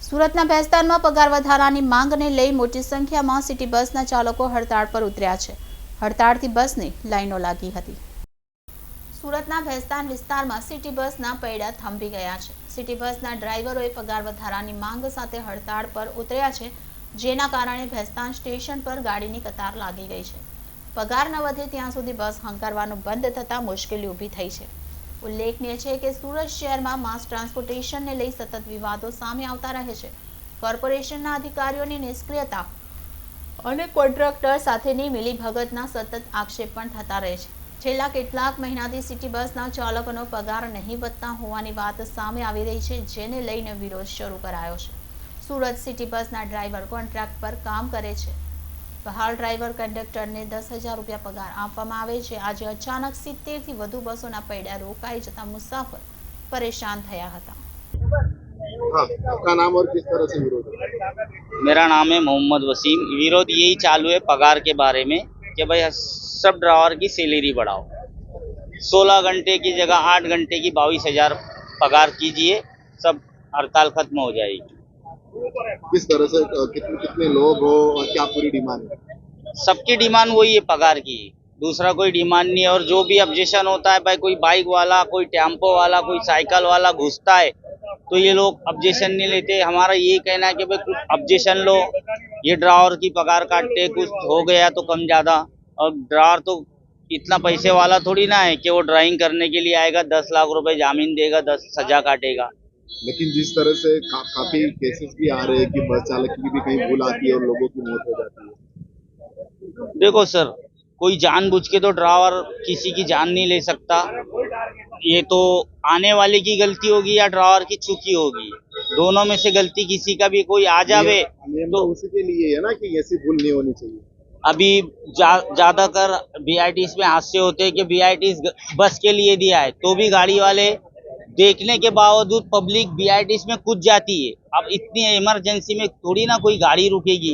સુરતના ભેસ્તાનમાં પગાર વધારાની માંગને લઈ મોટી સંખ્યામાં સિટી બસના ચાલકો હડતાળ પર ઉતર્યા છે। હડતાળથી બસની લાઈનો લાગી હતી। સુરતના ભેસ્તાન વિસ્તારમાં સિટી બસના પૈડા થંભી ગયા છે। સિટી બસના ડ્રાઈવરોએ પગાર વધારાની માંગ સાથે હડતાળ પર ઉતર્યા છે, જેના કારણે ભેસ્તાન સ્ટેશન પર ગાડીની કતાર લાગી ગઈ છે। પગાર ન વધે ત્યાં સુધી બસ હંકારવાનું બંધ થતાં મુશ્કેલી ઊભી થઈ છે। ઉલ્લેખનીય છે કે સુરત શહેરમાં માસ ટ્રાન્સપોર્ટેશનને લઈ સતત વિવાદો સામે આવતા રહે છે। કોર્પોરેશનના અધિકારીઓની નિષ્ક્રિયતા અને કોન્ટ્રાક્ટર સાથેની મિલીભગતના સતત આક્ષેપ પણ થતા રહે છે। છેલ્લા કેટલાક મહિનાથી સિટી બસના ચાલકોનો પગાર નહીં વધતા હોવાની વાત સામે આવી રહી છે, જેને લઈને વિરોધ શરૂ કરાયો છે। સુરત સિટી બસના ડ્રાઈવર કોન્ટ્રાક્ટ પર કામ કરે છે। બહાર ડ્રાઈવર કંડક્ટરને 10,000 રૂપિયા પગાર આપવામાં આવે છે। આજે અચાનક 70 થી વધુ બસોના પૈડા રોકાઈ જતા मुसाफिर परेशान થયા હતા। हाँ, आपका नाम और किस तरह से विरोध है? मेरा नाम है मोहम्मद वसीम। विरोध यही चालू है पगार के बारे में कि भाई सब ड्राइवर की सैलरी बढ़ाओ। 16 घंटे की जगह 8 घंटे की 22,000 पगार कीजिए, सब हड़ताल खत्म हो जाएगी। किस तरह से कितने कितने लोग हो और क्या पूरी डिमांड है? सबकी डिमांड वही है पगार की, दूसरा कोई डिमांड नहीं है। और जो भी ऑब्जेक्शन होता है, भाई कोई बाइक वाला, कोई टेम्पो वाला, कोई साइकिल वाला घुसता है तो ये लोग ऑब्जेक्शन नहीं लेते। हमारा ये कहना है कि भाई कुछ ऑब्जेक्शन लो, ये ड्राइवर की पगार काटते, कुछ हो गया तो कम ज़्यादा। और ड्राइवर तो इतना पैसे वाला थोड़ी ना है कि वो ड्राइविंग करने के लिए आएगा, 10 लाख रुपए जामीन देगा, 10 सजा काटेगा। लेकिन जिस तरह से काफी केसेस भी आ रहे हैं कि बस चालक की भी कहीं भूल आती है और लोगों की मौत हो जाती है। देखो सर, कोई जानबूझ के तो ड्राइवर किसी की जान नहीं ले सकता। ये तो आने वाले की गलती होगी या ड्राइवर की चूकी होगी, दोनों में से गलती किसी का भी कोई आ जावे तो उसी के लिए है ना कि ऐसी भूल नहीं होनी चाहिए। अभी ज्यादातर बीआईटीज में हादसे होते हैं कि बीआईटीज बस के लिए दिया है तो भी गाड़ी वाले देखने के बावजूद पब्लिक बीआईटीज में कूद जाती है। अब इतनी इमरजेंसी में थोड़ी ना कोई गाड़ी रुकेगी।